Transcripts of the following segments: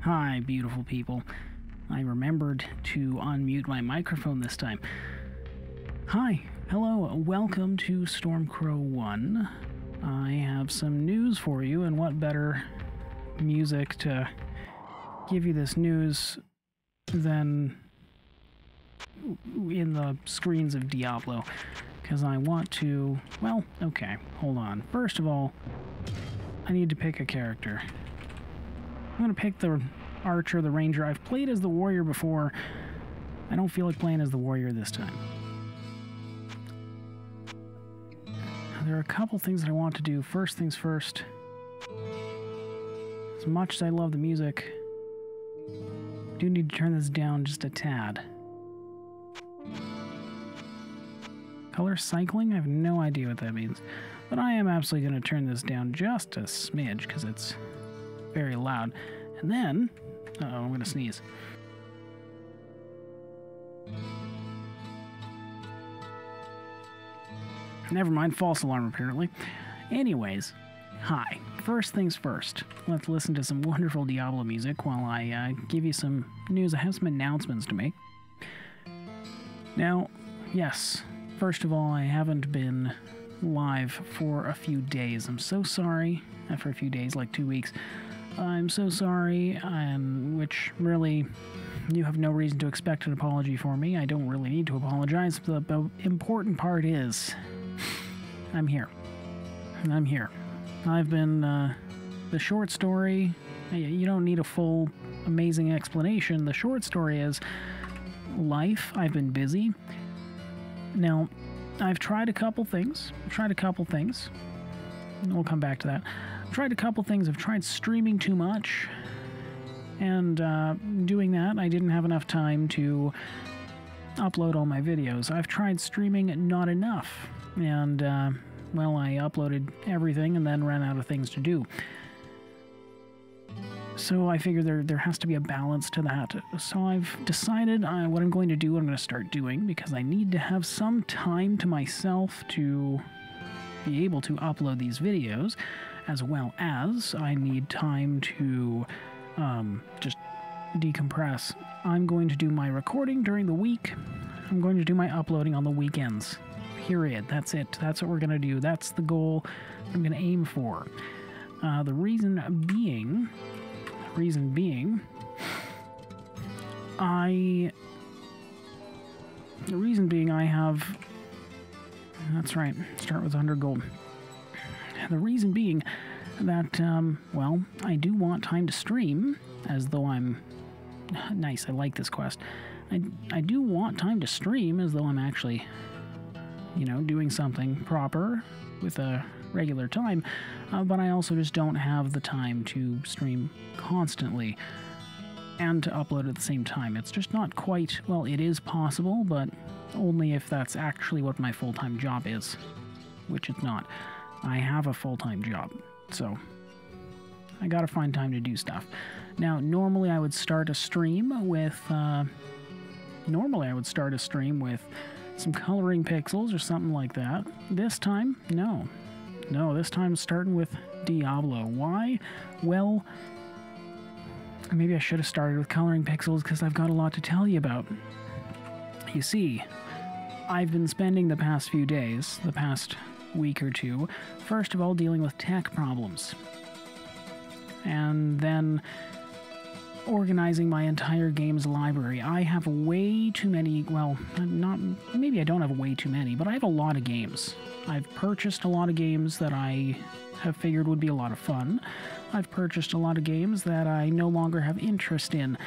Hi, beautiful people. I remembered to unmute my microphone this time. Hi, hello, welcome to StormcrowOne. I have some news for you, and what better music to give you this news than in the screens of Diablo, because I want to, well, okay, hold on. First of all, I need to pick a character. I'm going to pick the archer, the ranger. I've played as the warrior before. I don't feel like playing as the warrior this time. There are a couple things that I want to do. First things first. As much as I love the music, I do need to turn this down just a tad. Color cycling? I have no idea what that means. But I am absolutely going to turn this down just a smidge because it's very loud. And then, I'm going to sneeze. Never mind, false alarm apparently. Anyways, hi. First things first, let's listen to some wonderful Diablo music while I give you some news. I have some announcements to make. Now, yes, first of all, I haven't been live for a few days. I'm so sorry. Not for a few days, like 2 weeks. I'm so sorry, which really, you have no reason to expect an apology for me. I don't really need to apologize. The important part is, I'm here. I'm here. I've been, the short story, you don't need a full, amazing explanation. The short story is life. I've been busy. Now, I've tried a couple things. We'll come back to that. I've tried a couple things. I've tried streaming too much. And doing that, I didn't have enough time to upload all my videos. I've tried streaming not enough. And, well, I uploaded everything and then ran out of things to do. So I figured there has to be a balance to that. So I've decided what I'm going to do, I'm going to start doing, because I need to have some time to myself to be able to upload these videos, as well as I need time to just decompress. I'm going to do my recording during the week. I'm going to do my uploading on the weekends. Period. That's it. That's what we're going to do. That's the goal I'm going to aim for. The reason being, I have, that's right, start with 100 gold. The reason being that, well, I do want time to stream, as though I'm, nice, I like this quest. I do want time to stream as though I'm actually, you know, doing something proper with a regular time, but I also just don't have the time to stream constantly and to upload at the same time. It's just not quite, well, it is possible, but only if that's actually what my full-time job is, which it's not. I have a full-time job, so I gotta find time to do stuff. Now, normally I would start a stream with, some coloring pixels or something like that. This time, no. No, this time starting with Diablo. Why? Well, maybe I should have started with coloring pixels because I've got a lot to tell you about. You see, I've been spending the past few days, the past week or two, first of all dealing with tech problems. And then organizing my entire games library. I have way too many, well, maybe I don't have way too many, but I have a lot of games. I've purchased a lot of games that I have figured would be a lot of fun. I've purchased a lot of games that I no longer have interest in.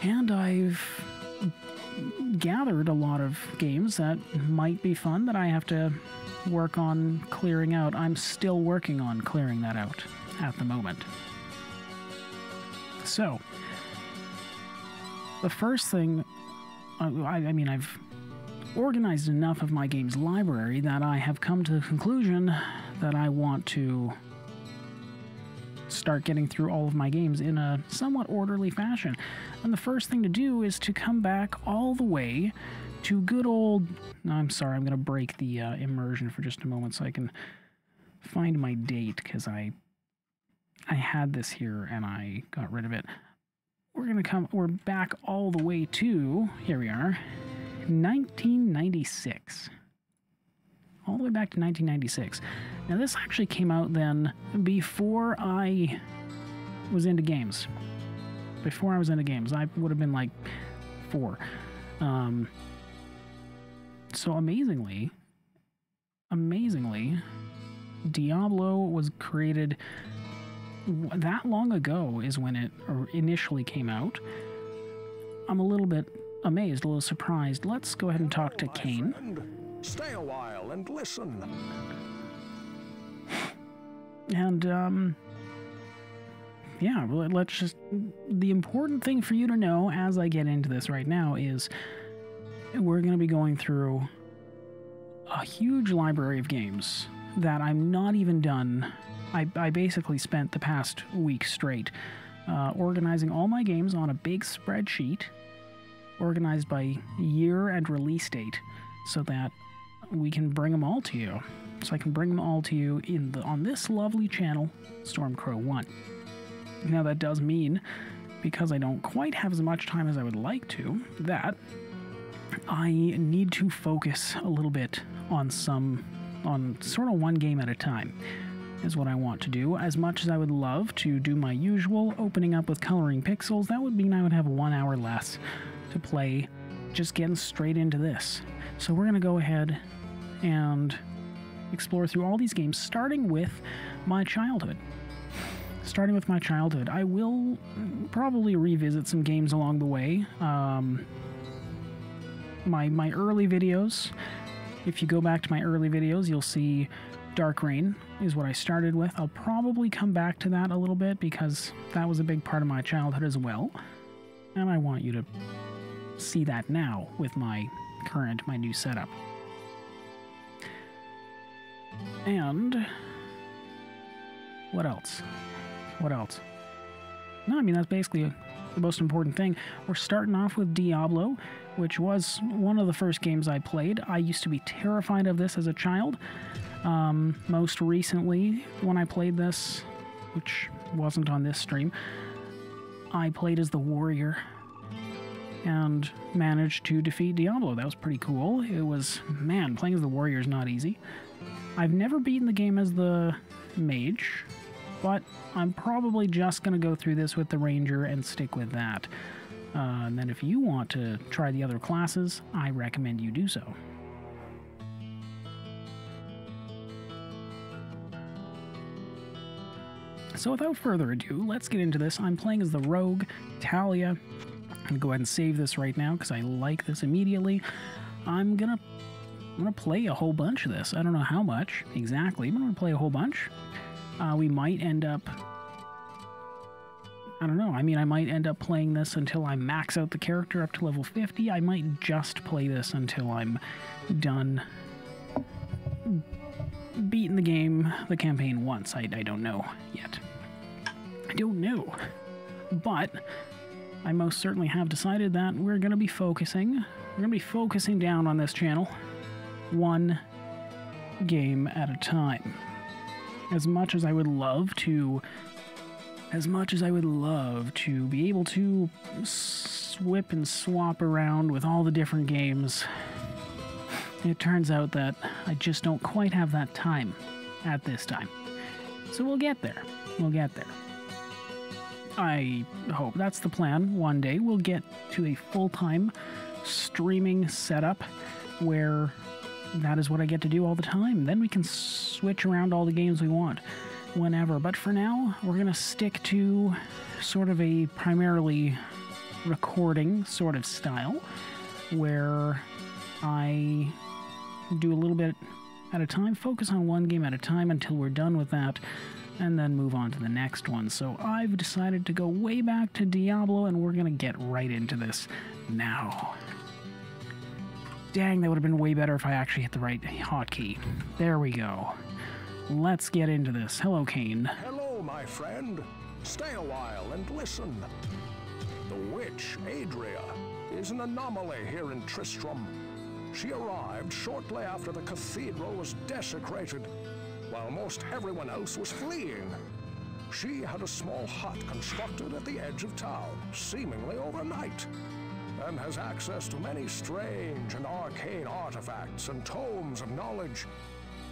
And I've gathered a lot of games that might be fun that I have to work on clearing out. I'm still working on clearing that out at the moment. So, the first thing, I mean, I've organized enough of my games library that I have come to the conclusion that I want to start getting through all of my games in a somewhat orderly fashion. And the first thing to do is to come back all the way to good old... I'm sorry, I'm going to break the immersion for just a moment so I can find my date, because I I had this here and I got rid of it. We're back all the way to, here we are, 1996. All the way back to 1996. Now this actually came out then before I was into games. Before I was into games. I would have been like 4. So amazingly, Diablo was created that long ago is when it initially came out. I'm a little bit amazed, a little surprised. Let's go ahead and talk to Cain. Stay a while and listen. And, yeah, let's just... The important thing for you to know as I get into this right now is we're going to be going through a huge library of games that I'm not even done. I basically spent the past week straight organizing all my games on a big spreadsheet, organized by year and release date, so that we can bring them all to you. So I can bring them all to you on this lovely channel, StormcrowOne. Now that does mean, because I don't quite have as much time as I would like to, that I need to focus a little bit on sort of one game at a time, is what I want to do. As much as I would love to do my usual opening up with coloring pixels, that would mean I would have 1 hour less to play just getting straight into this. So we're going to go ahead and explore through all these games, starting with my childhood. I will probably revisit some games along the way. My early videos, if you go back to my early videos, you'll see Dark Reign is what I started with. I'll probably come back to that a little bit because that was a big part of my childhood as well. And I want you to see that now with my new setup. And what else? No, I mean, that's basically the most important thing. We're starting off with Diablo, which was one of the first games I played. I used to be terrified of this as a child. Most recently, when I played this, which wasn't on this stream, I played as the warrior and managed to defeat Diablo. That was pretty cool. It was, man, playing as the warrior is not easy. I've never beaten the game as the mage, but I'm probably just going to go through this with the ranger and stick with that. And then if you want to try the other classes, I recommend you do so. So without further ado, let's get into this. I'm playing as the rogue, Talia. I'm going to go ahead and save this right now because I like this immediately. I'm gonna play a whole bunch of this. I don't know how much exactly, but I'm going to play a whole bunch. We might end up... I don't know. I mean, I might end up playing this until I max out the character up to level 50. I might just play this until I'm done beating the game, the campaign once. I don't know yet. I don't know. But I most certainly have decided that we're going to be focusing down on this channel one game at a time. As much as I would love to be able to swip and swap around with all the different games, it turns out that I just don't quite have that time at this time. So we'll get there. I hope that's the plan. One day we'll get to a full-time streaming setup where that is what I get to do all the time. Then we can switch around all the games we want whenever. But for now, we're going to stick to sort of a primarily recording sort of style where I do a little bit at a time, focus on one game at a time until we're done with that, and then move on to the next one. So I've decided to go way back to Diablo, and we're going to get right into this now. Dang, that would have been way better if I actually hit the right hotkey. There we go. Let's get into this. Hello, Cain. Hello, my friend. Stay a while and listen. The witch, Adria, is an anomaly here in Tristram. She arrived shortly after the cathedral was desecrated, while most everyone else was fleeing. She had a small hut constructed at the edge of town, seemingly overnight, and has access to many strange and arcane artifacts and tomes of knowledge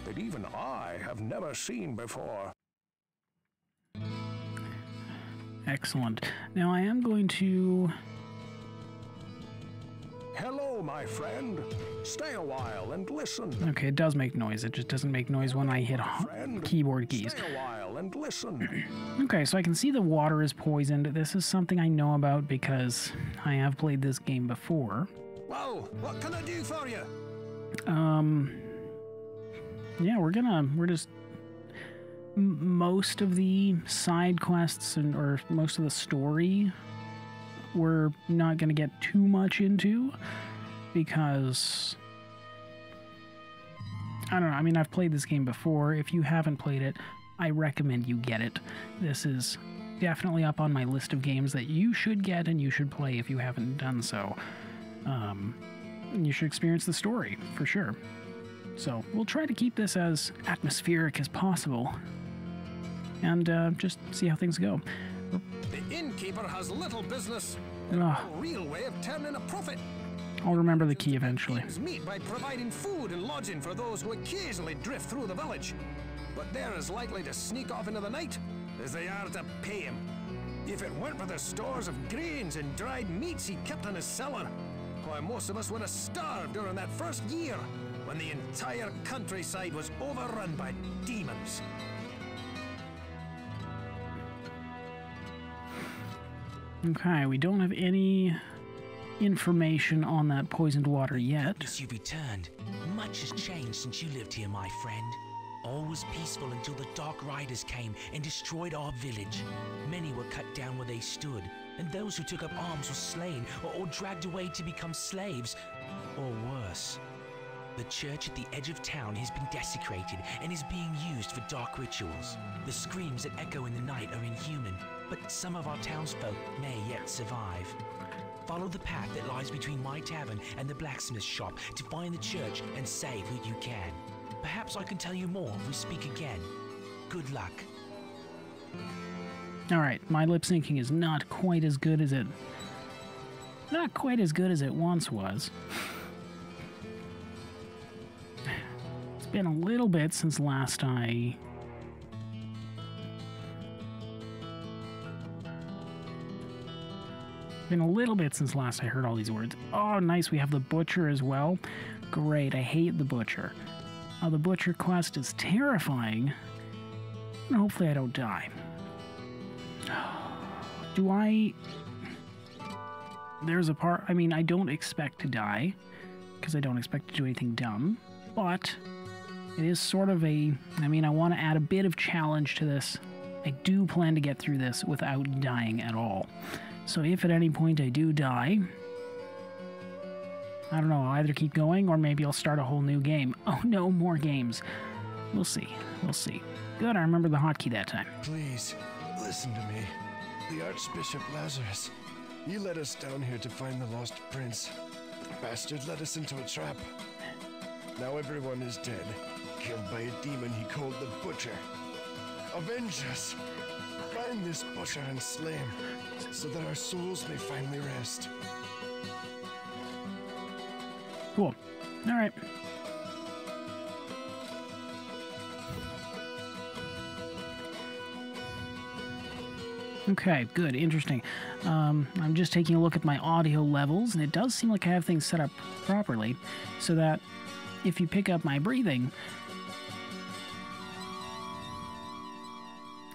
that even I have never seen before. Excellent. Now I am going to... Hello, my friend. Stay a while and listen. Okay, it does make noise. It just doesn't make noise when I hit keyboard keys. Stay a while and listen. Okay, so I can see the water is poisoned. This is something I know about because I have played this game before. Well, what can I do for you? Yeah, we're just... Most of the side quests or most of the story we're not going to get too much into because I don't know. I mean, I've played this game before. If you haven't played it, I recommend you get it. This is definitely up on my list of games that you should get and you should play if you haven't done so. You should experience the story for sure. So we'll try to keep this as atmospheric as possible and just see how things go. The innkeeper has little business and no real way of turning a profit. I'll remember the key eventually. Meet by providing food and lodging for those who occasionally drift through the village, but they're as likely to sneak off into the night as they are to pay him. If it weren't for the stores of grains and dried meats he kept in his cellar, why most of us would have starved during that first year when the entire countryside was overrun by demons. Okay, we don't have any information on that poisoned water yet. Yes, you've returned. Much has changed since you lived here, my friend. All was peaceful until the Dark Riders came and destroyed our village. Many were cut down where they stood, and those who took up arms were slain or dragged away to become slaves, or worse. The church at the edge of town has been desecrated and is being used for dark rituals. The screams that echo in the night are inhuman, but some of our townsfolk may yet survive. Follow the path that lies between my tavern and the blacksmith's shop to find the church and save who you can. Perhaps I can tell you more if we speak again. Good luck. Alright, my lip syncing is not quite as good as it... Not quite as good as it once was. It's been a little bit since last I... Been a little bit since last I heard all these words. Oh, nice, we have the butcher as well. Great, I hate the butcher. The butcher quest is terrifying. And hopefully I don't die. Do I... There's a part... I mean, I don't expect to die, because I don't expect to do anything dumb, but it is sort of a... I mean, I want to add a bit of challenge to this. I do plan to get through this without dying at all. So if at any point I do die, I don't know, I'll either keep going or maybe I'll start a whole new game. Oh no, more games. We'll see. We'll see. Good, I remember the hotkey that time. Please, listen to me. The Archbishop Lazarus. He led us down here to find the lost prince. The bastard led us into a trap. Now everyone is dead, killed by a demon he called the Butcher. Avenge us! Find this butcher and slay him, so that our souls may finally rest. Cool. All right. Okay, good, interesting. I'm just taking a look at my audio levels, and it does seem like I have things set up properly, so that if you pick up my breathing,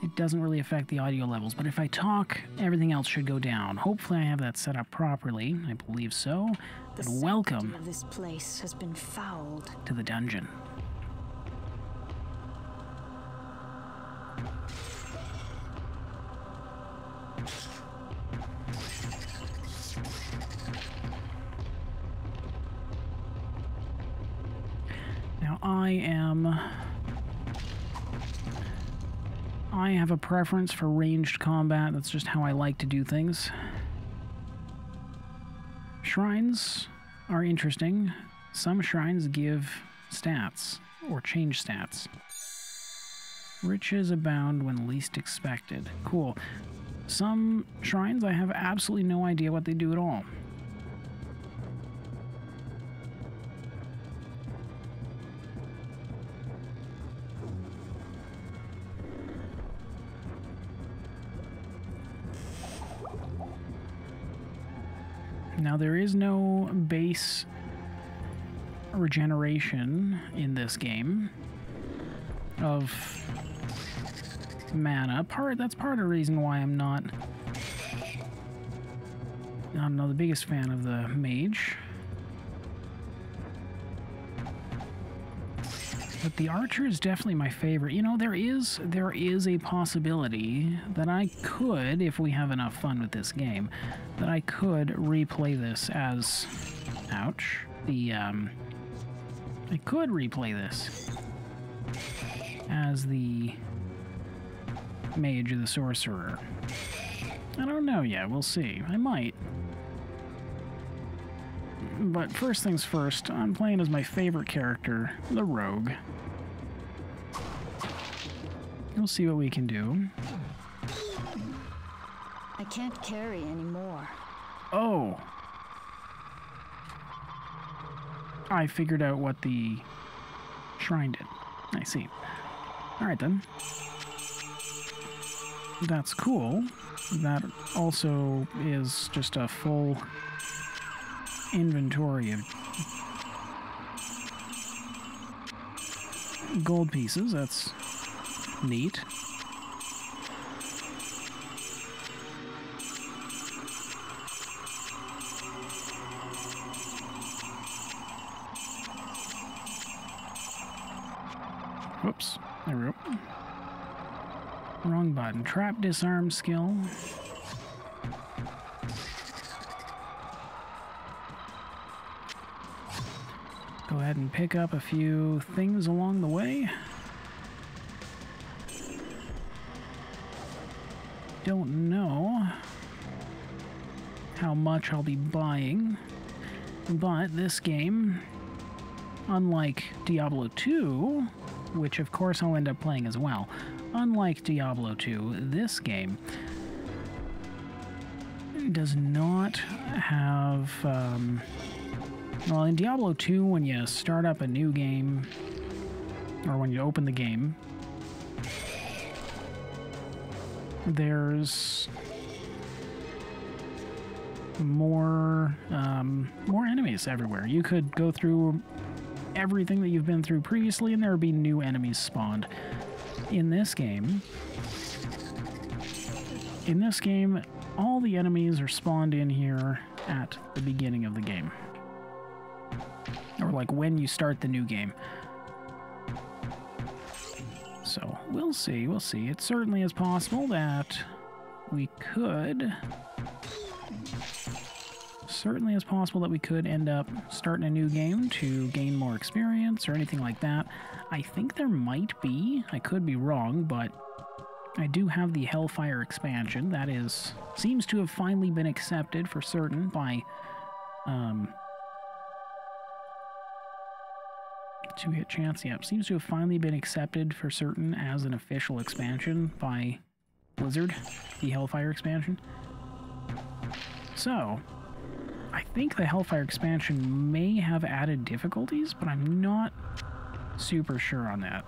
it doesn't really affect the audio levels, but if I talk, everything else should go down. Hopefully I have that set up properly. I believe so. And welcome of this place has been fouled to the dungeon. Now I have a preference for ranged combat. That's just how I like to do things. Shrines are interesting. Some shrines give stats or change stats. Riches abound when least expected. Cool. Some shrines, I have absolutely no idea what they do at all. Now, there is no base regeneration in this game of mana. That's part of the reason why I'm not, I don't know, the biggest fan of the mage. But the archer is definitely my favorite. You know, there is a possibility that I could, if we have enough fun with this game, that I could replay this as, ouch, I could replay this as the mage or the sorcerer. I don't know yet, we'll see. I might. But first things first, I'm playing as my favorite character, the rogue. We'll see what we can do. I can't carry anymore. Oh! I figured out what the shrine did. I see. Alright then. That's cool. That also is just a full inventory of gold pieces. That's neat. Whoops. There we go. Wrong button. Trap disarm skill. Go ahead and pick up a few things along the way. Don't know how much I'll be buying, but this game, unlike Diablo 2, which of course I'll end up playing as well, unlike Diablo 2, this game does not have, well, in Diablo 2, when you start up a new game, or when you open the game, there's more enemies everywhere. You could go through everything that you've been through previously, and there would be new enemies spawned. In this game, all the enemies are spawned in here at the beginning of the game. Or like when you start the new game. So, we'll see, we'll see. It certainly is possible that we could... Certainly is possible that we could end up starting a new game to gain more experience or anything like that. I think there might be. I could be wrong, but I do have the Hellfire expansion. That seems to have finally been accepted for certain by... Two-hit chance, yep. Seems to have finally been accepted for certain as an official expansion by Blizzard, the Hellfire expansion. So, I think the Hellfire expansion may have added difficulties, but I'm not super sure on that.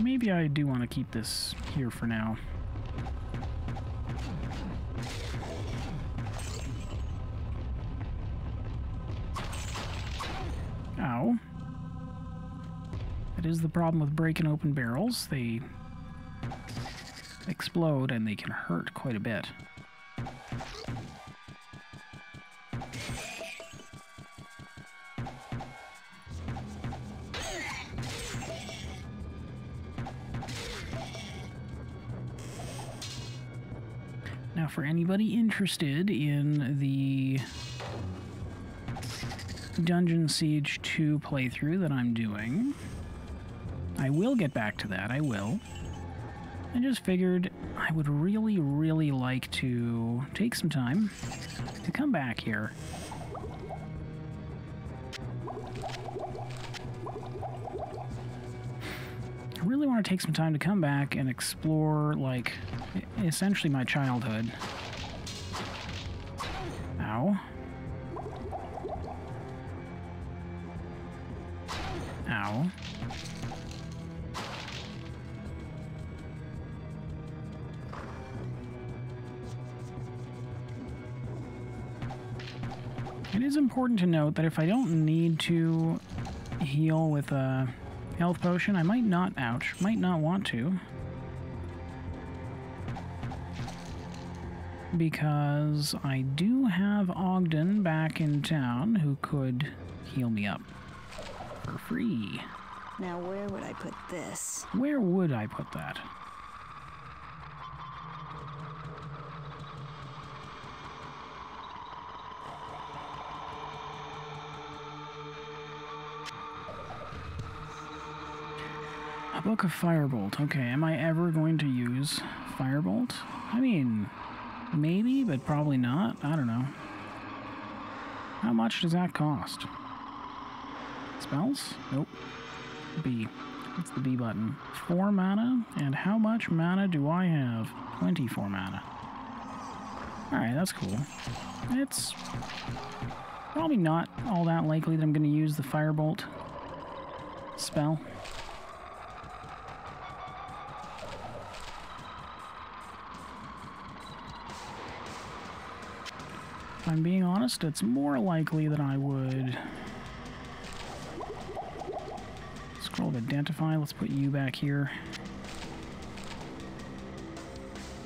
Maybe I do want to keep this here for now. Ow. That is the problem with breaking open barrels. They explode and they can hurt quite a bit. Now, for anybody interested in the Dungeon Siege 2 playthrough that I'm doing, I will get back to that, I will. I just figured I would really, really like to take some time to come back here. really want to take some time to come back and explore, like, essentially my childhood. Ow. Ow. It is important to note that if I don't need to heal with a health potion, I might not, might not want to. Because I do have Ogden back in town who could heal me up for free. Now where would I put this? Where would I put that? A book of Firebolt. Okay, am I ever going to use Firebolt? I mean, maybe, but probably not. I don't know. How much does that cost? Spells? Nope. B. What's the B button? 4 mana? And how much mana do I have? 24 mana. Alright, that's cool. It's probably not all that likely that I'm going to use the Firebolt spell. If I'm being honest, it's more likely that I would scroll to identify. Let's put you back here.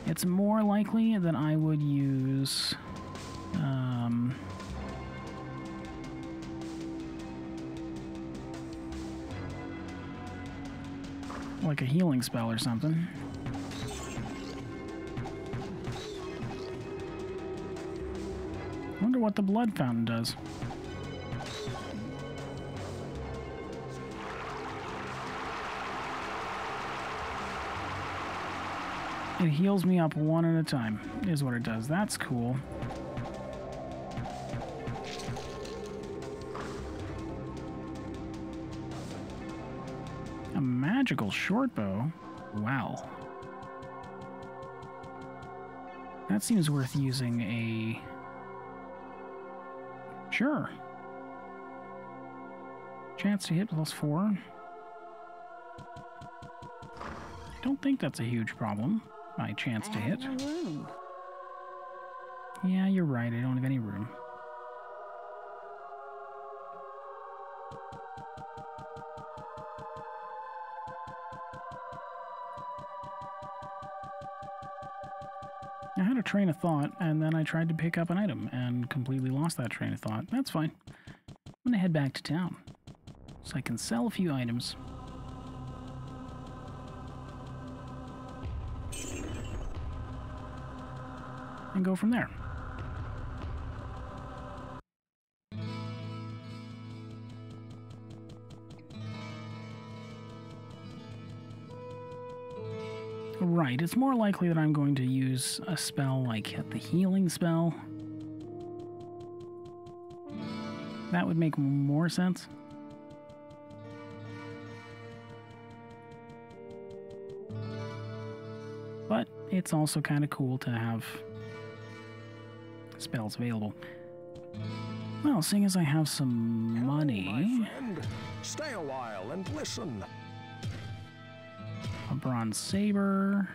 It's more likely that I would use like a healing spell or something. I wonder what the blood fountain does. It heals me up one at a time, is what it does. That's cool. A magical shortbow? Wow. That seems worth using a... Sure. Chance to hit +4. I don't think that's a huge problem. My chance to hit. Yeah, you're right. I don't have any room. I had a train of thought, and then I tried to pick up an item and completely lost that train of thought. That's fine. I'm gonna head back to town so I can sell a few items. And go from there. Right, it's more likely that I'm going to use a spell like the healing spell. That would make more sense. But it's also kind of cool to have spells available. Well, seeing as I have some money... My friend, stay a while and listen. A bronze saber.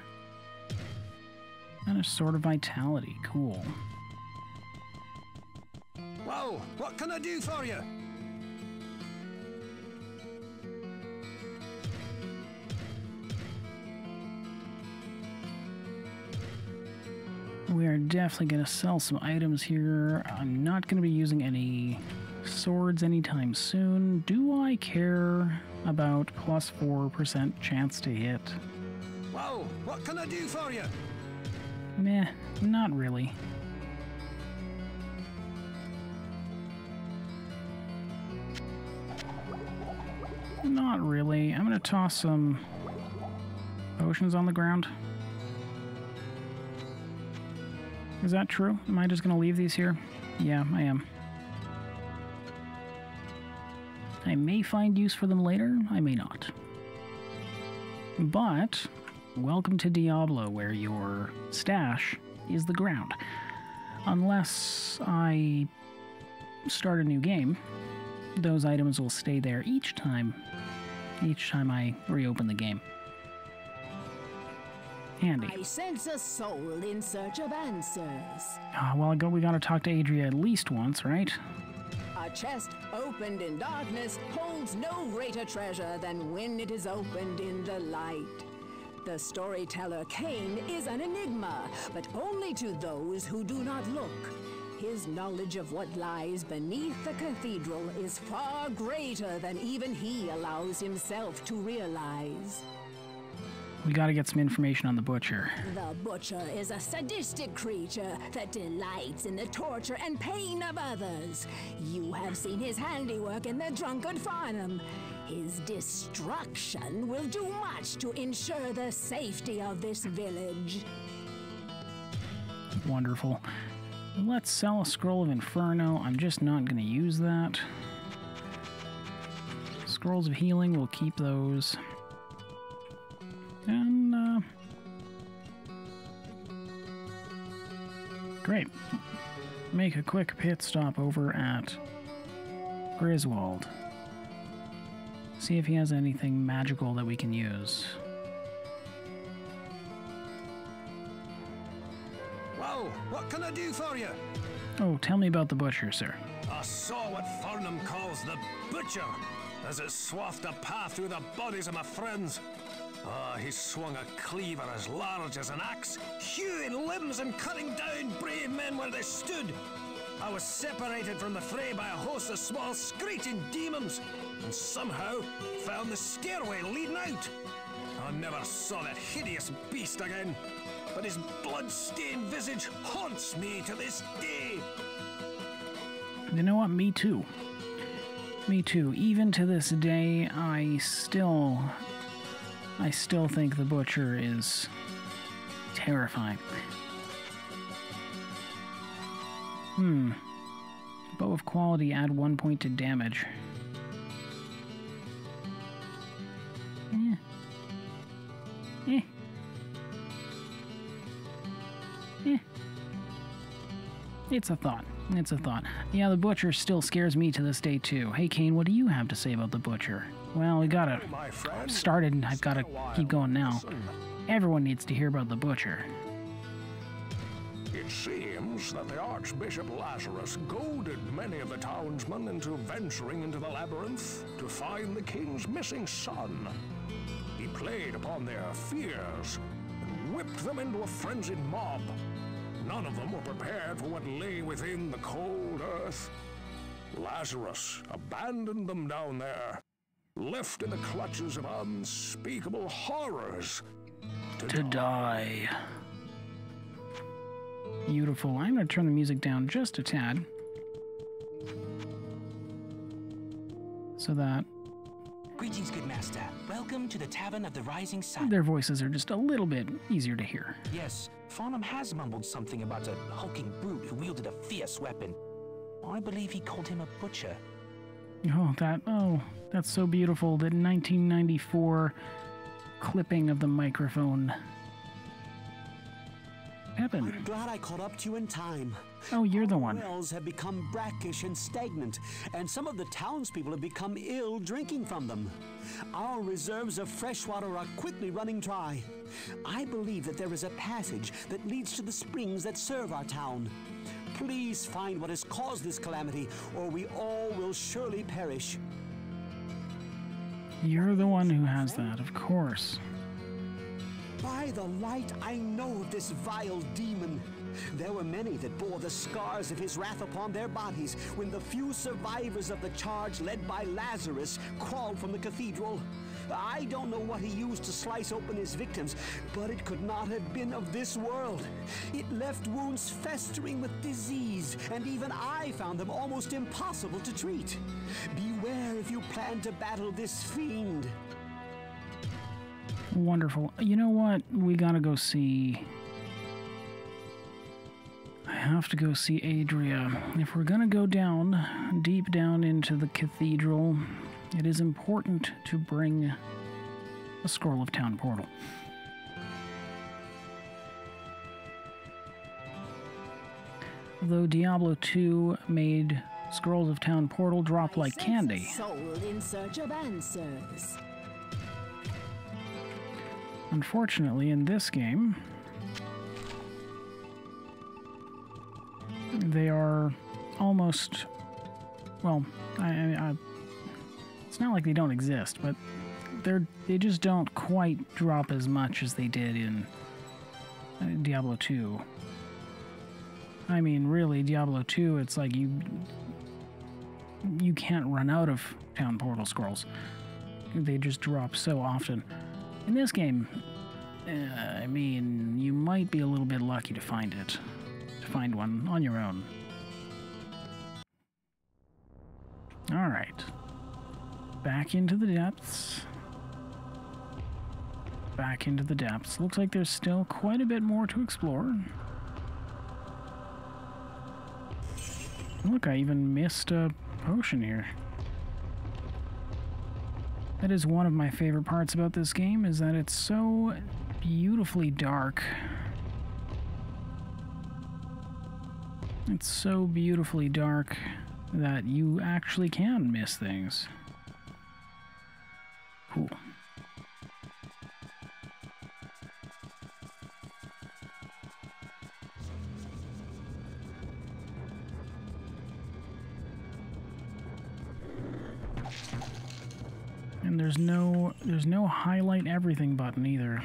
And a sword of vitality. Cool. Well, what can I do for you? We are definitely going to sell some items here. I'm not going to be using any swords anytime soon. Do I care about +4% chance to hit? Well, what can I do for you? Meh, not really. Not really. I'm going to toss some potions on the ground. Is that true? Am I just going to leave these here? Yeah, I am. I may find use for them later, I may not. But welcome to Diablo, where your stash is the ground. Unless I start a new game, those items will stay there each time I reopen the game. Handy. I sense a soul in search of answers. Well, we gotta talk to Adria at least once, right? A chest opened in darkness holds no greater treasure than when it is opened in the light. The storyteller Cain is an enigma, but only to those who do not look. His knowledge of what lies beneath the cathedral is far greater than even he allows himself to realize. We gotta get some information on the Butcher. The Butcher is a sadistic creature that delights in the torture and pain of others. You have seen his handiwork in the Drunkard Farnham. His destruction will do much to ensure the safety of this village. Wonderful. Let's sell a Scroll of Inferno. I'm just not gonna use that. Scrolls of Healing, we'll keep those. And, great. Make a quick pit stop over at Griswold. See if he has anything magical that we can use. Well, what can I do for you? Oh, tell me about the Butcher, sir. I saw what Farnham calls the Butcher, as it swathed a path through the bodies of my friends. He swung a cleaver as large as an axe, hewing limbs and cutting down brave men where they stood. I was separated from the fray by a host of small screeching demons, and somehow found the stairway leading out. I never saw that hideous beast again, but his blood-stained visage haunts me to this day. You know what? Me too. Me too. Even to this day, I still think the Butcher is terrifying. Bow of Quality, add 1 point to damage. It's a thought. It's a thought. Yeah, the Butcher still scares me to this day, too. Hey, Kane, what do you have to say about the Butcher? Well, we gotta started, and I've gotta keep going now. Everyone needs to hear about the Butcher. It seems that the Archbishop Lazarus goaded many of the townsmen into venturing into the labyrinth to find the king's missing son. He played upon their fears and whipped them into a frenzied mob. None of them were prepared for what lay within the cold earth. Lazarus abandoned them down there, left in the clutches of unspeakable horrors to die. Beautiful. I'm going to turn the music down just a tad, so that Greetings, good master. Welcome to the Tavern of the Rising Sun. their voices are just a little bit easier to hear. Yes, Farnham has mumbled something about a hulking brute who wielded a fierce weapon. I believe he called him a butcher. That's so beautiful. That 1994 clipping of the microphone. Evan. I'm glad I caught up to you in time. Oh, you're the Our one. wells have become brackish and stagnant, and some of the townspeople have become ill drinking from them. Our reserves of fresh water are quickly running dry. I believe that there is a passage that leads to the springs that serve our town. Please find what has caused this calamity, or we all will surely perish. You're the one who has that, of course. By the light, I know of this vile demon. There were many that bore the scars of his wrath upon their bodies when the few survivors of the charge led by Lazarus crawled from the cathedral. I don't know what he used to slice open his victims, but it could not have been of this world. It left wounds festering with disease, and even I found them almost impossible to treat. Beware if you plan to battle this fiend. Wonderful. You know what? We gotta go see... I have to go see Adria. If we're gonna go down, deep down into the cathedral, it is important to bring a scroll of town portal. Though Diablo 2 made scrolls of town portal drop like candy. Sold in search of answers. Unfortunately, in this game, they are almost, well, it's not like they don't exist, but they just don't quite drop as much as they did in Diablo 2. I mean, really, Diablo 2, it's like you can't run out of town portal scrolls. They just drop so often. In this game, I mean, you might be a little bit lucky to find one on your own. All right. Back into the depths. Back into the depths. Looks like there's still quite a bit more to explore. Look, I even missed a potion here. That is one of my favorite parts about this game, is that it's so beautifully dark. It's so beautifully dark that you actually can miss things. Cool. And there's no highlight everything button either.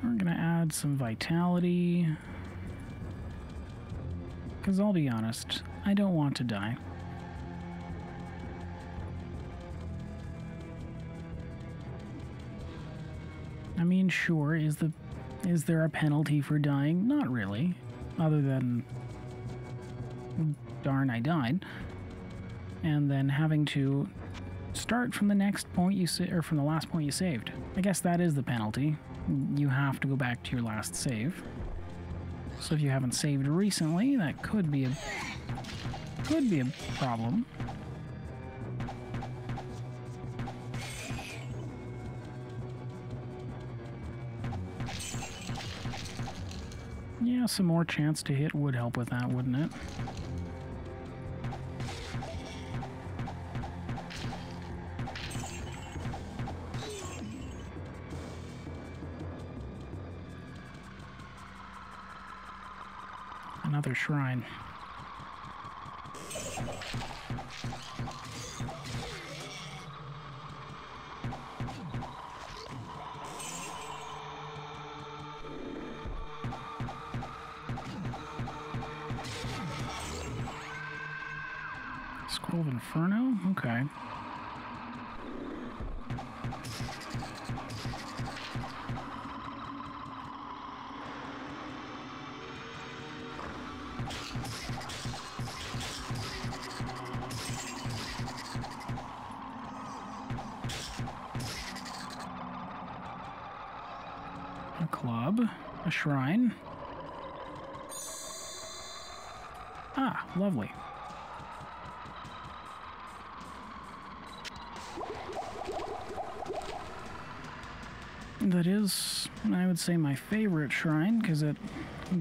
We're gonna add some vitality. Because I'll be honest, I don't want to die. I mean, sure, is there a penalty for dying? Not really. Other than, darn, I died. And then having to start from the next point or from the last point you saved. I guess that is the penalty. You have to go back to your last save. So if you haven't saved recently, that could be a problem. Yeah, some more chance to hit would help with that, wouldn't it? Another shrine. Scroll of Inferno? Okay. A club, a shrine. Ah, lovely. That is, I would say, my favorite shrine, because it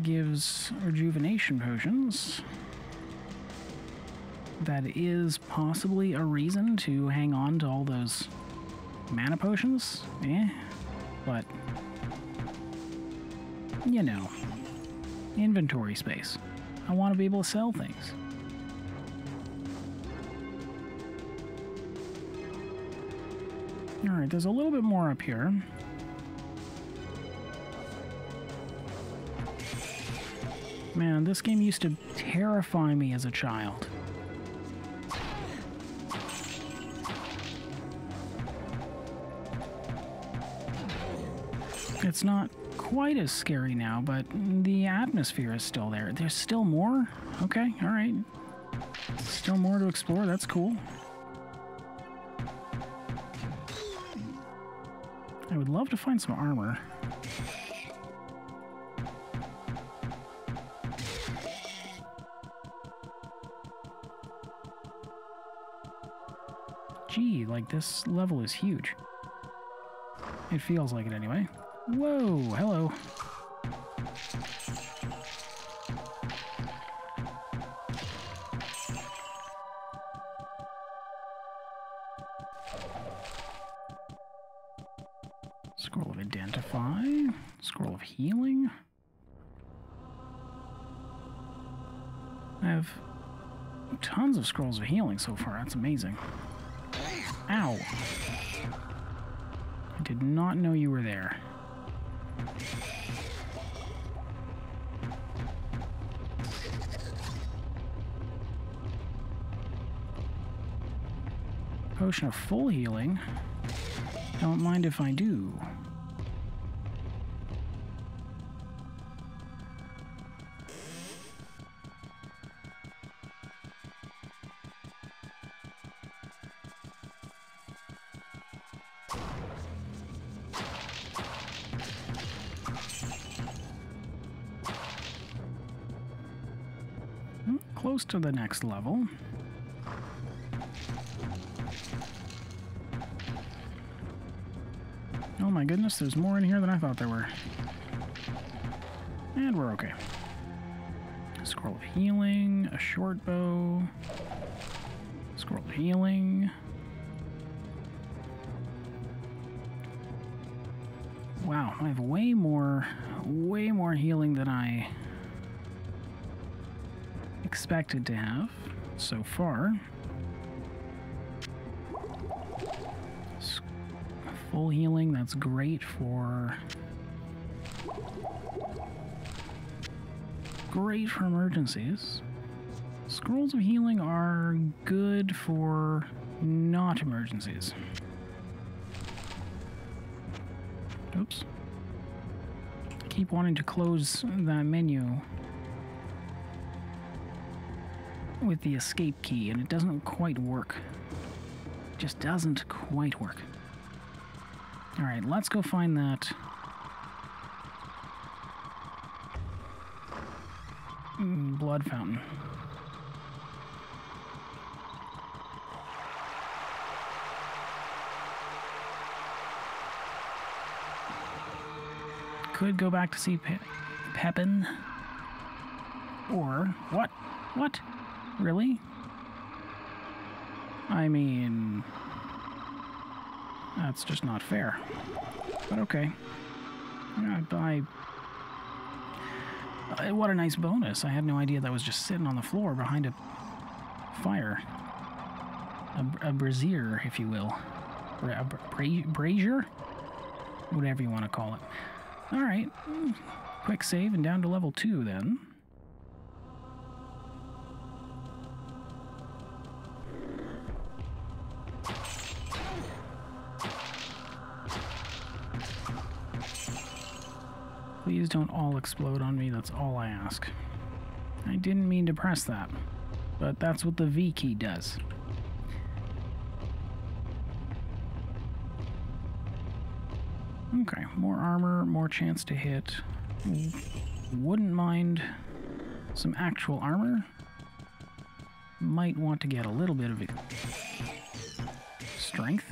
gives rejuvenation potions. That is possibly a reason to hang on to all those mana potions. But, you know, inventory space. I want to be able to sell things. Alright, there's a little bit more up here. Man, this game used to terrify me as a child. It's not quite as scary now, but the atmosphere is still there. There's still more? Okay, alright. Still more to explore, that's cool. I would love to find some armor. Gee, like this level is huge. It feels like it anyway. Whoa, hello. Scroll of Identify. Scroll of Healing. I have tons of scrolls of healing so far. That's amazing. Ow. I did not know you were there. Potion of full healing. Don't mind if I do. Close to the next level. Oh my goodness, there's more in here than I thought there were. And we're okay. Scroll of Healing, a short bow. Scroll of Healing. Wow, I have way more healing than I expected to have so far. Full healing, that's great for emergencies. Scrolls of healing are good for not emergencies. Oops. I keep wanting to close that menu with the escape key, and it doesn't quite work. It just doesn't quite work. Alright, let's go find that blood fountain. Could go back to see Pepin. Or, what? What? Really? I mean, that's just not fair. But okay. What a nice bonus. I had no idea that was just sitting on the floor behind a fire. A brazier, if you will. A brazier? Whatever you want to call it. Alright. Quick save and down to level 2 then. Please don't all explode on me, that's all I ask. I didn't mean to press that, but that's what the V key does. Okay, more armor, more chance to hit. Wouldn't mind some actual armor. Might want to get a little bit of strength.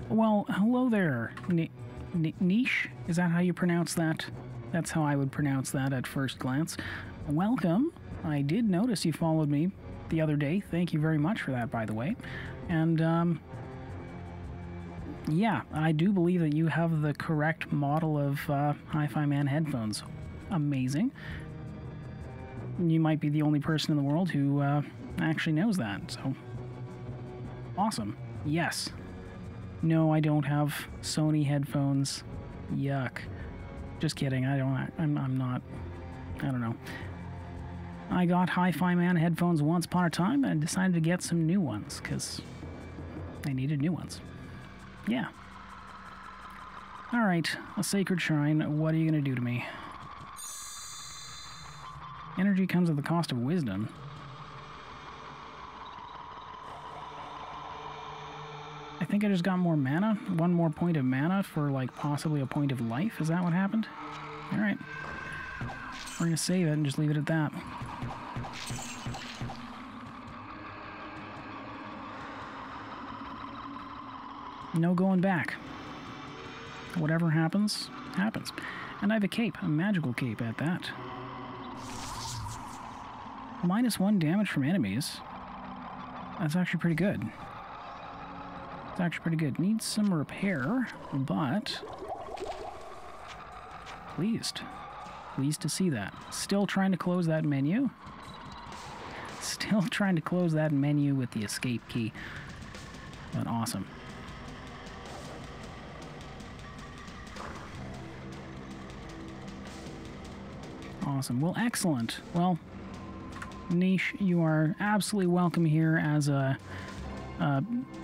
Well, hello there, Niche? Is that how you pronounce that? That's how I would pronounce that at first glance. Welcome. I did notice you followed me the other day. Thank you very much for that, by the way. And, yeah, I do believe that you have the correct model of Hi-Fi Man headphones. Amazing. You might be the only person in the world who actually knows that, so awesome. Yes. No, I don't have Sony headphones. Yuck. Just kidding. I'm not. I don't know. I got Hi-Fi Man headphones once upon a time and decided to get some new ones because I needed new ones. Yeah. Alright, a sacred shrine. What are you going to do to me? Energy comes at the cost of wisdom. I think I just got more mana. One more point of mana for, like, possibly a point of life. Is that what happened? Alright. We're going to save it and just leave it at that. No going back. Whatever happens, happens. And I have a cape, a magical cape at that. -1 damage from enemies. That's actually pretty good. It's actually pretty good. Needs some repair, but pleased. Pleased to see that. Still trying to close that menu. Still trying to close that menu with the escape key. But awesome. Awesome. Well, excellent. Well, Niche, you are absolutely welcome here as a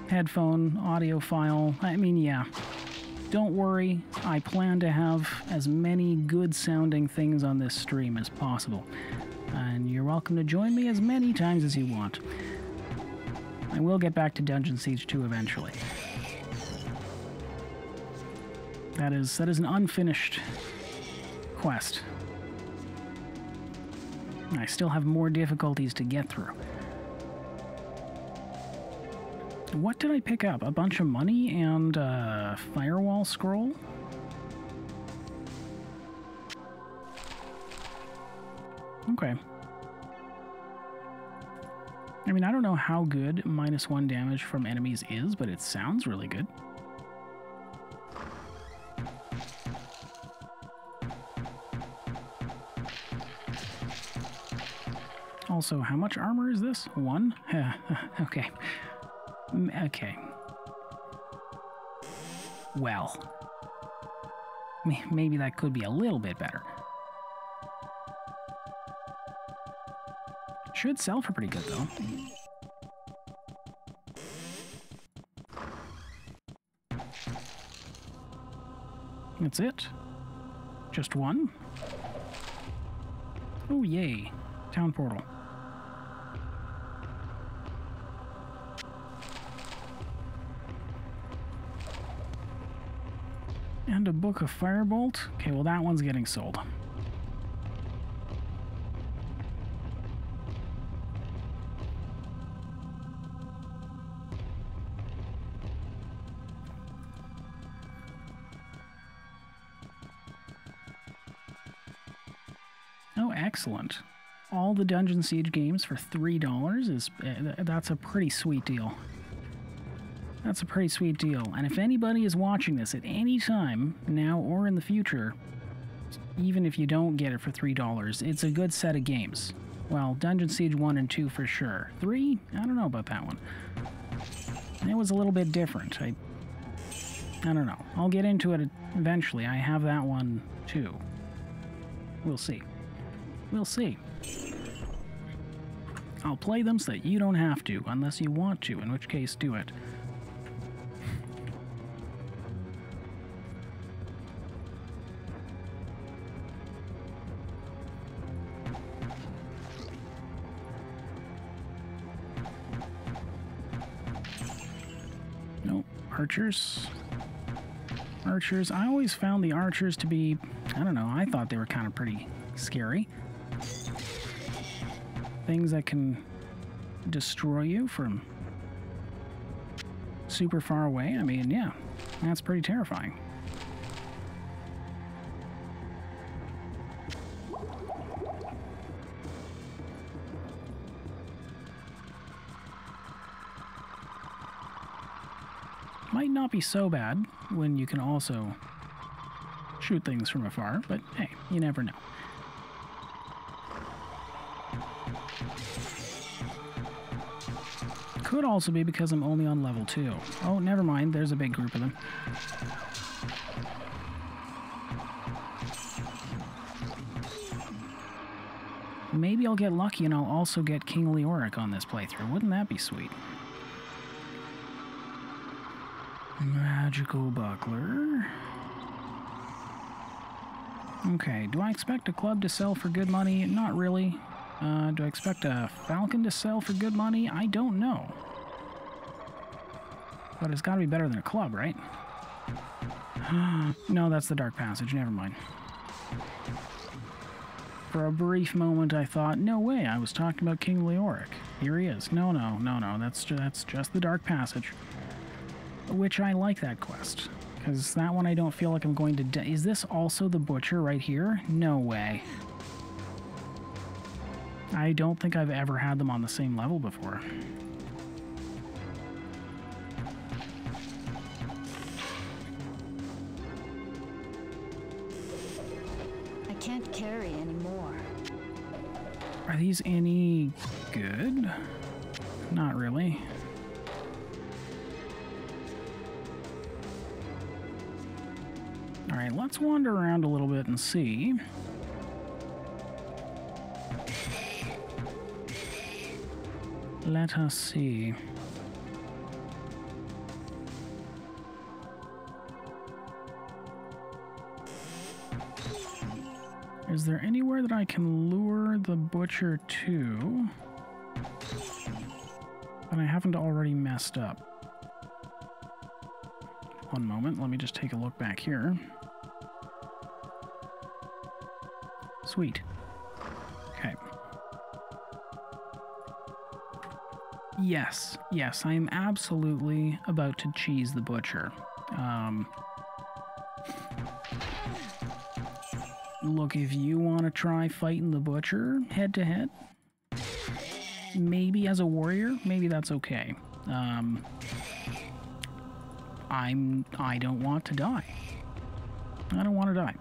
headphone audiophile. I mean, yeah. Don't worry. I plan to have as many good sounding things on this stream as possible. And you're welcome to join me as many times as you want. I will get back to Dungeon Siege 2 eventually. That is an unfinished quest. I still have more difficulties to get through. What did I pick up? A bunch of money and a firewall scroll? Okay. I mean, I don't know how good -1 damage from enemies is, but it sounds really good. Also, how much armor is this? 1? Okay. Okay. Well. Maybe that could be a little bit better. Should sell for pretty good, though. That's it? Just one? Oh, yay. Town portal. And a book of Firebolt. Okay, well that one's getting sold. Oh, excellent. All the Dungeon Siege games for $3 is... that's a pretty sweet deal. That's a pretty sweet deal. And if anybody is watching this at any time, now or in the future, even if you don't get it for $3, it's a good set of games. Well, Dungeon Siege 1 and 2 for sure. 3? I don't know about that one. It was a little bit different. I don't know. I'll get into it eventually. I have that one too. We'll see. We'll see. I'll play them so that you don't have to, unless you want to, in which case do it. Nope. Archers. Archers. I always found the archers to be, I don't know, I thought they were kind of pretty scary. Things that can destroy you from super far away. I mean, yeah, that's pretty terrifying. Might not be so bad when you can also shoot things from afar, but hey, you never know. Could also be because I'm only on level 2. Oh, never mind. There's a big group of them. Maybe I'll get lucky and I'll also get King Leoric on this playthrough. Wouldn't that be sweet? Magical buckler. Okay, do I expect a club to sell for good money? Not really. Do I expect a falcon to sell for good money? I don't know. But it's got to be better than a club, right? No, that's the Dark Passage. Never mind. For a brief moment, I thought, no way, I was talking about King Leoric. Here he is. No, that's just the Dark Passage. Which I like that quest. Because that one I don't feel like I'm going to... Is this also the Butcher right here? No way. I don't think I've ever had them on the same level before. I can't carry anymore. Are these any good? Not really. Alright, let's wander around a little bit and see. Let us see. Is there anywhere that I can lure the Butcher to that I haven't already messed up? One moment, let me just take a look back here. Sweet. Okay. Yes, I am absolutely about to cheese the Butcher. Look, if you want to try fighting the Butcher head-to-head, maybe as a warrior, maybe that's okay. I don't want to die. I don't want to die.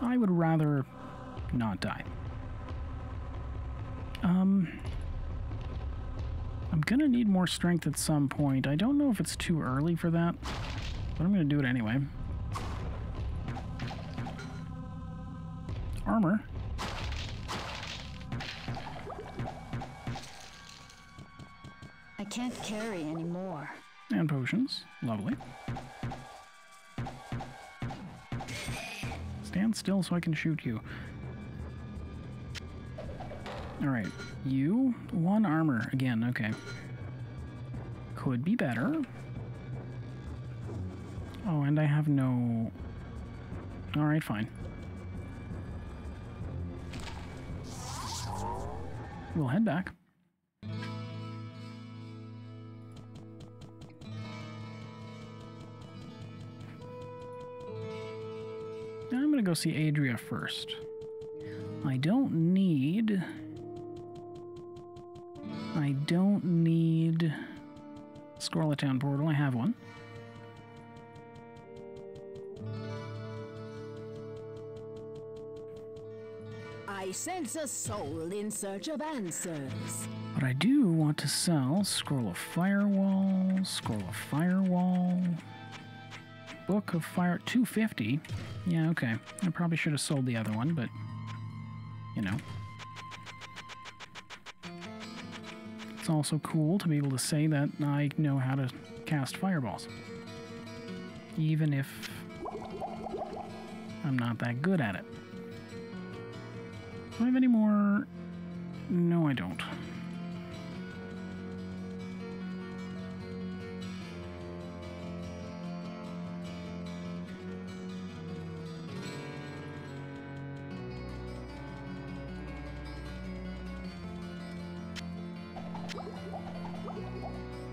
I would rather not die. I'm gonna need more strength at some point. I don't know if it's too early for that, but I'm gonna do it anyway. Armor. I can't carry anymore. And potions. Lovely. Stand still so I can shoot you. Alright. You. 1 armor. Again, okay. Could be better. Oh, and I have no... Alright, fine. We'll head back. I'm gonna go see Adria first. I don't need Scarlet Town portal. I have one. I sense a soul in search of answers. But I do want to sell Scroll of Firewall, Book of Fire, 250. Yeah, okay. I probably should have sold the other one, but, you know. It's also cool to be able to say that I know how to cast fireballs. Even if I'm not that good at it. Do I have any more? No, I don't.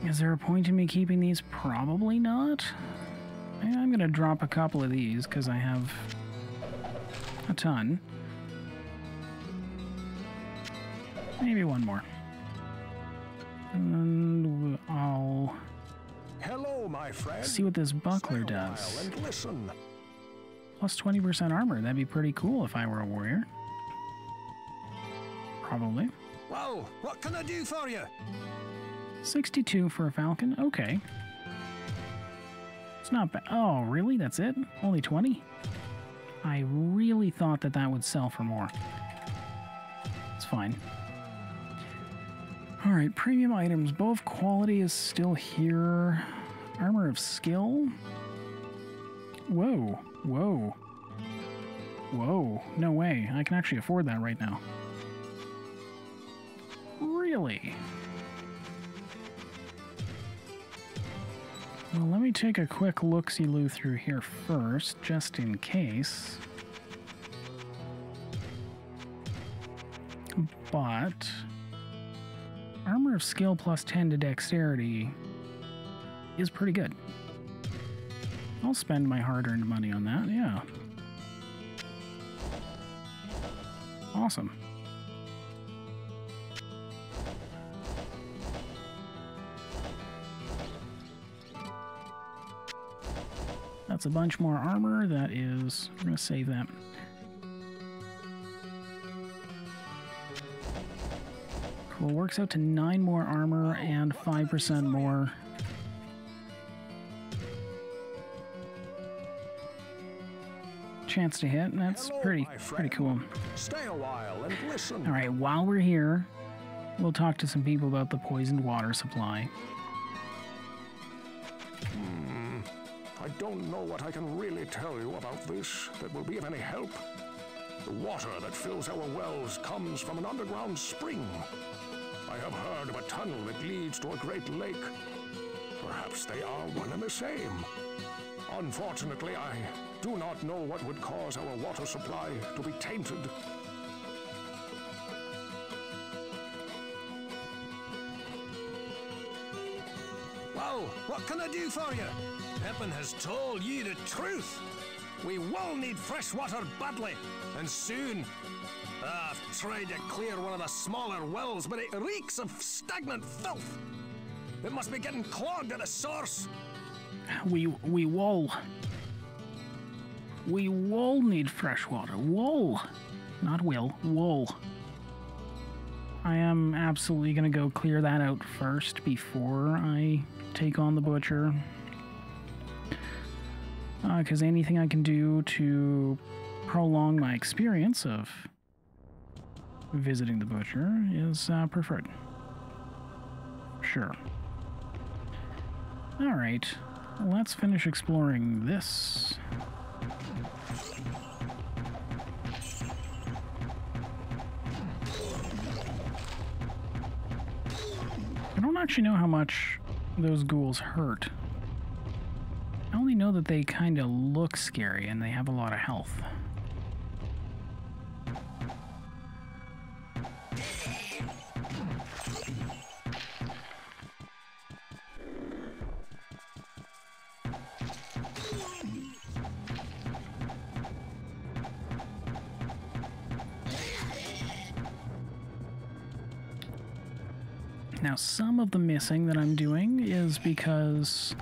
Is there a point in me keeping these? Probably not. I'm gonna drop a couple of these because I have a ton. Maybe one more. And I'll Hello, my friend. see what this buckler Stay a while does. and listen. Plus 20% armor. That'd be pretty cool if I were a warrior. Probably. Well, what can I do for you? 62 for a falcon. Okay. It's not bad. Oh, really? That's it? Only 20? I really thought that that would sell for more. It's fine. Alright, premium items. Bow of quality is still here. Armor of skill. Whoa. Whoa. Whoa. No way. I can actually afford that right now. Really? Well, let me take a quick look-see-loo through here first, just in case. But armor of skill plus 10 to dexterity is pretty good. I'll spend my hard-earned money on that, yeah. Awesome. That's a bunch more armor. That is... I'm going to save that. Cool. Works out to 9 more armor and 5% more. Chance to hit. That's pretty cool. Stay a while and listen. All right, while we're here, we'll talk to some people about the poisoned water supply. I don't know what I can really tell you about this that will be of any help. The water that fills our wells comes from an underground spring. I have heard of a tunnel that leads to a great lake. Perhaps they are one and the same. Unfortunately, I do not know what would cause our water supply to be tainted. Well, what can I do for you? Pepin has told you the truth. We will need fresh water badly, and soon. I've tried to clear one of the smaller wells, but it reeks of stagnant filth. It must be getting clogged at the source. We will need fresh water. Wool. Not will. Wool. I am absolutely going to go clear that out first before I take on the butcher. Because anything I can do to prolong my experience of visiting the butcher is preferred. Sure. Alright, let's finish exploring this. I don't actually know how much those ghouls hurt. I only know that they kind of look scary and they have a lot of health. Now, some of the missing that I'm doing is because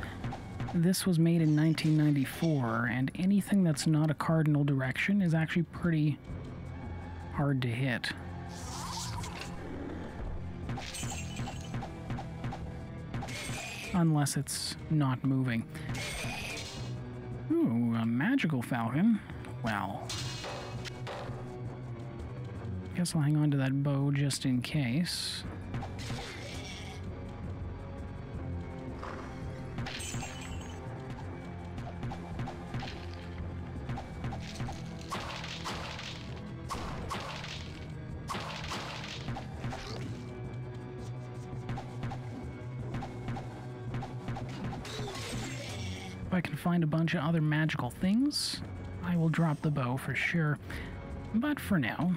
this was made in 1994, and anything that's not a cardinal direction is actually pretty hard to hit. Unless it's not moving. Ooh, a magical falcon. Well, guess I'll hang on to that bow just in case. If I can find a bunch of other magical things, I will drop the bow for sure. But for now,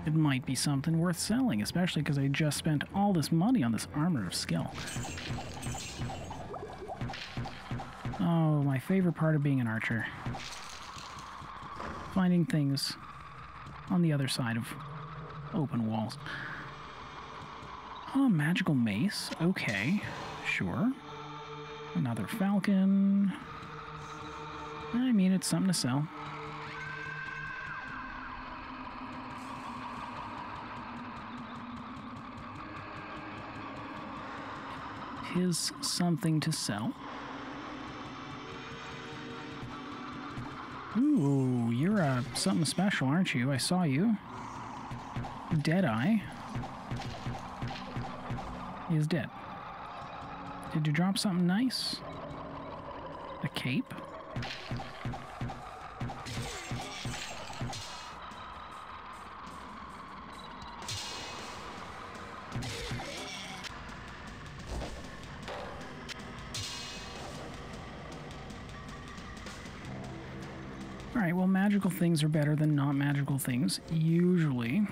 it might be something worth selling, especially because I just spent all this money on this armor of skill. Oh, my favorite part of being an archer. Finding things on the other side of open walls. Oh, magical mace. Okay. Sure. Another falcon. I mean, it's something to sell. Tis something to sell. Ooh, you're something special, aren't you? I saw you. Deadeye is dead. Did you drop something nice? A cape? Alright, well, magical things are better than not magical things, usually.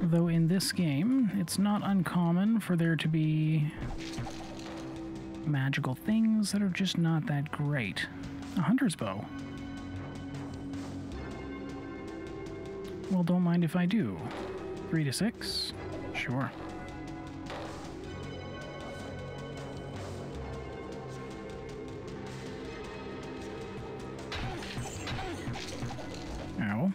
Though in this game, it's not uncommon for there to be magical things that are just not that great. A hunter's bow. Well, don't mind if I do. 3 to 6? Sure. Ow.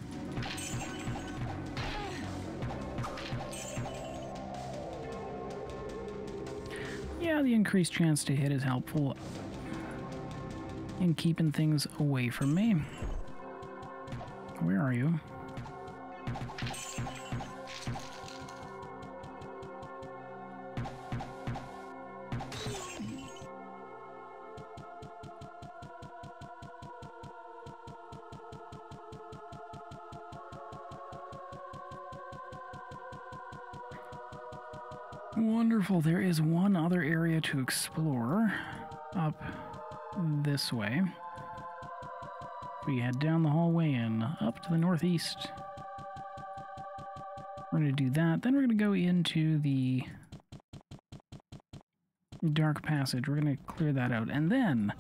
Yeah, the increased chance to hit is helpful in keeping things away from me. Where are you? Wonderful. There is one other area to explore up this way. We head down the hallway and up to the northeast. We're going to do that. Then we're going to go into the dark passage. We're going to clear that out. And then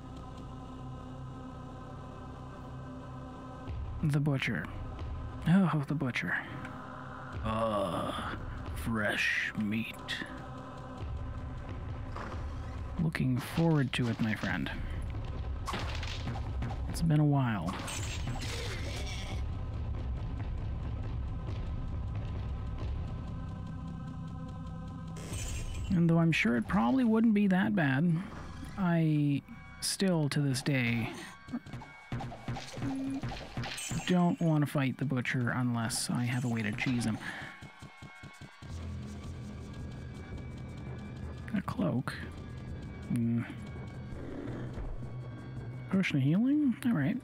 the butcher. Oh, the butcher. Fresh meat. Looking forward to it, my friend. It's been a while. And though I'm sure it probably wouldn't be that bad, I still, to this day, don't want to fight the butcher unless I have a way to cheese him. A cloak. Potion of healing? Alright.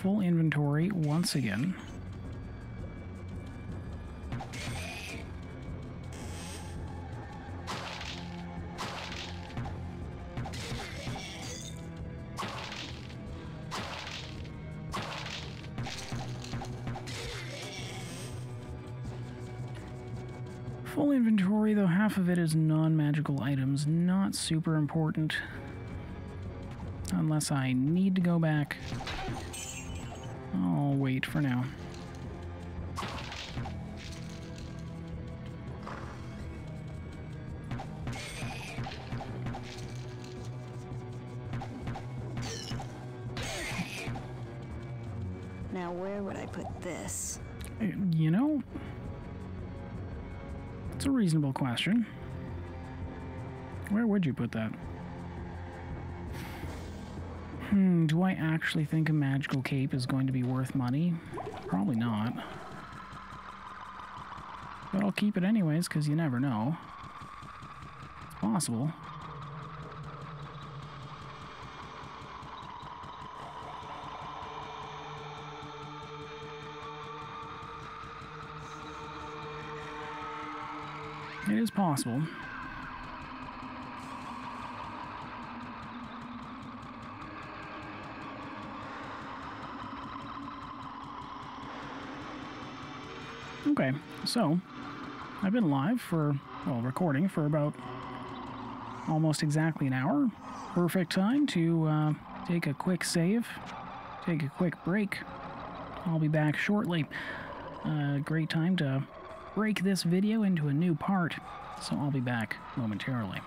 Full inventory once again. Full inventory, though half of it is non-magical items, not super important. Unless I need to go back. I'll wait for now. Now where would I put this? You know, it's a reasonable question. Where would you put that? Do I actually think a magical cape is going to be worth money? Probably not. But I'll keep it anyways, because you never know. It's possible. It is possible. Okay, so I've been live for, well, recording for about almost exactly an hour. Perfect time to take a quick save, take a quick break. I'll be back shortly. Great time to break this video into a new part, so I'll be back momentarily.